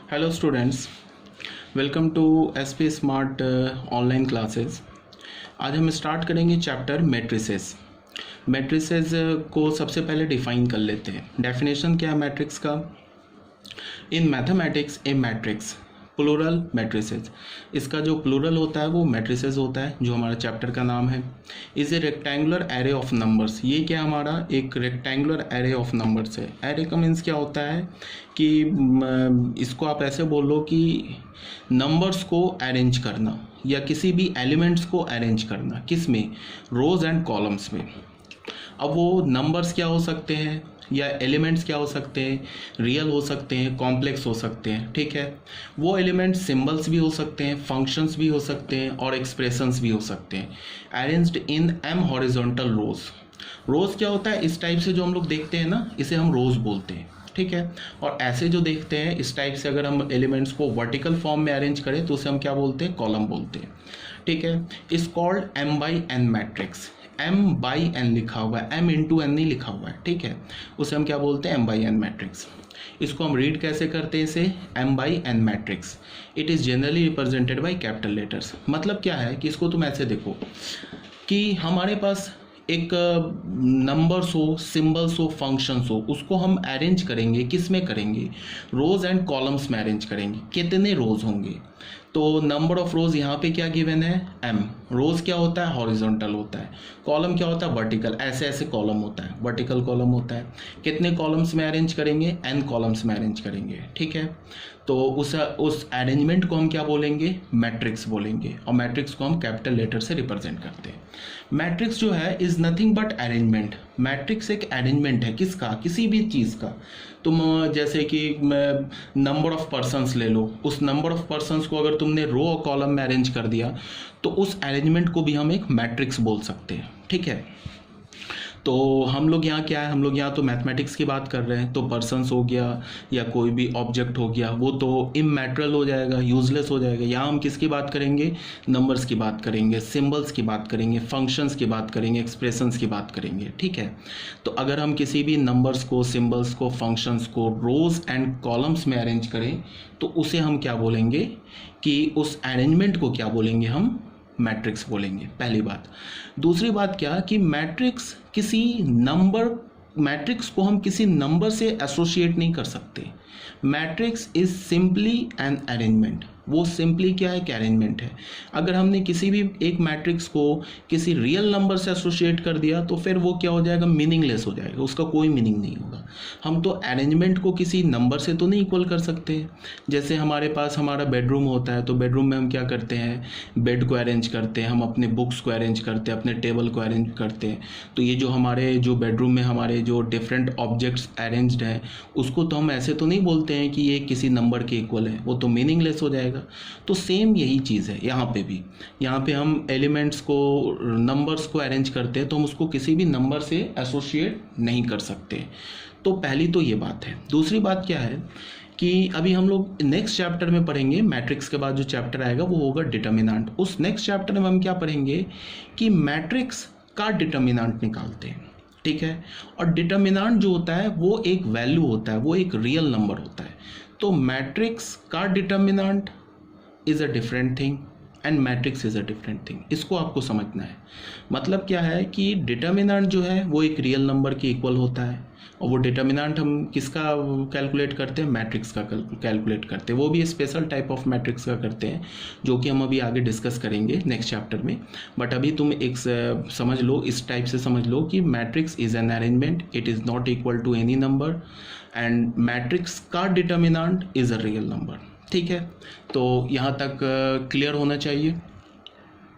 Hello students, welcome to SP smart online classes. आज हम start करेंगे चैप्टर मैट्रिसेस। मैट्रिसेस को सबसे पहले डिफाइन कर लेते हैं। डेफिनेशन क्या है मैट्रिक्स का? In mathematics a matrix plural matrices. इसका जो प्लूरल होता है वो मैट्रिसेस होता है, जो हमारा चैप्टर का नाम है। Is a rectangular array of numbers. ये क्या हमारा एक रेक्टेंगुलर एरे ऑफ नंबर्स है। एरे का मीन्स क्या होता है कि इसको आप ऐसे बोलो कि नंबर्स को अरेंज करना या किसी भी एलिमेंट्स को अरेंज करना। किस में? रोज एंड कॉलम्स में। अब वो नंबर्स क्या हो सकते हैं या एलिमेंट्स क्या हो सकते हैं? रियल हो सकते हैं, कॉम्प्लेक्स हो सकते हैं, ठीक है। वो एलिमेंट्स सिंबल्स भी हो सकते हैं, फंक्शंस भी हो सकते हैं और एक्सप्रेशंस भी हो सकते हैं। अरेंज्ड इन एम हॉरिजॉन्टल रोज। रोज क्या होता है? इस टाइप से जो हम लोग देखते हैं ना, इसे हम रोज बोलते हैं, ठीक है। और ऐसे जो देखते हैं इस टाइप से, अगर हम एलिमेंट्स को वर्टिकल फॉर्म में अरेंज करें तो उसे हम क्या बोलते हैं? कॉलम बोलते हैं, ठीक है। Is called M by N matrix. M by N लिखा हुआ है, एम इंटू एन नहीं लिखा हुआ है, ठीक है। उसे हम क्या बोलते हैं? M by N matrix. इसको हम रीड कैसे करते हैं? इसे M by N matrix. It is generally represented by capital letters. मतलब क्या है कि इसको तुम ऐसे देखो कि हमारे पास एक नंबर्स हो, सिंबल्स हो, फंक्शंस हो, उसको हम अरेंज करेंगे। किस में करेंगे? रोज एंड कॉलम्स में अरेंज करेंगे। कितने रोज होंगे? तो नंबर ऑफ रोज यहाँ पे क्या गिवन है? एम। रोज क्या होता है? हॉरिजॉन्टल होता है। कॉलम क्या होता है? वर्टिकल। ऐसे ऐसे कॉलम होता है, वर्टिकल कॉलम होता है। कितने कॉलम्स में अरेंज करेंगे? एन कॉलम्स में अरेंज करेंगे, ठीक है। तो उस अरेंजमेंट को हम क्या बोलेंगे? मैट्रिक्स बोलेंगे। और मैट्रिक्स को हम कैपिटल लेटर से रिप्रेजेंट करते हैं। मैट्रिक्स जो है is nothing but arrangement. Matrix एक अरेंजमेंट है। किसका? किसी भी चीज़ का। तुम जैसे कि नंबर ऑफ पर्सन्स ले लो, उस नंबर ऑफ पर्सन्स को अगर तुमने रो और कॉलम में अरेंज कर दिया तो उस अरेंजमेंट को भी हम एक मैट्रिक्स बोल सकते हैं, ठीक है। तो हम लोग यहाँ क्या है, हम लोग यहाँ तो मैथमेटिक्स की बात कर रहे हैं, तो पर्सन्स हो गया या कोई भी ऑब्जेक्ट हो गया, वो तो इमैटेरियल हो जाएगा, यूजलेस हो जाएगा। यहाँ हम किसकी बात करेंगे? नंबर्स की बात करेंगे, सिंबल्स की बात करेंगे, फंक्शंस की बात करेंगे, एक्सप्रेशंस की बात करेंगे, ठीक है। तो अगर हम किसी भी नंबर्स को, सिंबल्स को, फंक्शंस को रोज एंड कॉलम्स में अरेंज करें तो उसे हम क्या बोलेंगे कि उस अरेंजमेंट को क्या बोलेंगे? हम मैट्रिक्स बोलेंगे, पहली बात। दूसरी बात क्या कि मैट्रिक्स को हम किसी नंबर से एसोसिएट नहीं कर सकते। Matrix is simply an arrangement. वो सिंपली क्या है? एक अरेंजमेंट है। अगर हमने किसी भी एक मैट्रिक्स को किसी रियल नंबर से एसोसिएट कर दिया तो फिर वो क्या हो जाएगा? मीनिंगलेस हो जाएगा, उसका कोई मीनिंग नहीं होगा। हम तो अरेंजमेंट को किसी नंबर से तो नहीं इक्वल कर सकते। जैसे हमारे पास हमारा बेडरूम होता है, तो बेडरूम में हम क्या करते हैं? बेड को अरेंज करते हैं, हम अपने बुक्स को अरेंज करते हैं, अपने टेबल को अरेंज करते हैं। तो ये जो हमारे जो बेडरूम में हमारे जो डिफरेंट ऑब्जेक्ट्स अरेंज्ड हैं, उसको तो हम ऐसे तो नहीं बोलते हैं कि ये किसी नंबर के इक्वल है, वो तो मीनिंगलेस हो जाएगा। तो सेम यही चीज़ है यहाँ पे भी। यहाँ पे हम एलिमेंट्स को, नंबर्स को अरेंज करते हैं तो हम उसको किसी भी नंबर से एसोसिएट नहीं कर सकते। तो पहली तो ये बात है। दूसरी बात क्या है कि अभी हम लोग नेक्स्ट चैप्टर में पढ़ेंगे, मैट्रिक्स के बाद जो चैप्टर आएगा वो होगा डिटर्मिनेंट। उस नेक्स्ट चैप्टर में हम क्या पढ़ेंगे कि मैट्रिक्स का डिटर्मिनेंट निकालते हैं, ठीक है। और डिटर्मिनेंट जो होता है वो एक वैल्यू होता है, वो एक रियल नंबर होता है। तो मैट्रिक्स का determinant is a different thing and matrix is a different thing. इसको आपको समझना है। मतलब क्या है कि डिटर्मिनेंट जो है वो एक रियल नंबर के इक्वल होता है, और वो डिटर्मिनेंट हम किसका कैलकुलेट करते हैं? मैट्रिक्स का कैलकुलेट करते हैं। वो भी स्पेशल टाइप ऑफ मैट्रिक्स का करते हैं, जो कि हम अभी आगे डिस्कस करेंगे नेक्स्ट चैप्टर में। बट अभी तुम एक समझ लो, इस टाइप से समझ लो कि matrix is an arrangement, it is not equal to any number, and matrix का determinant is a real number, ठीक है। तो यहाँ तक क्लियर होना चाहिए।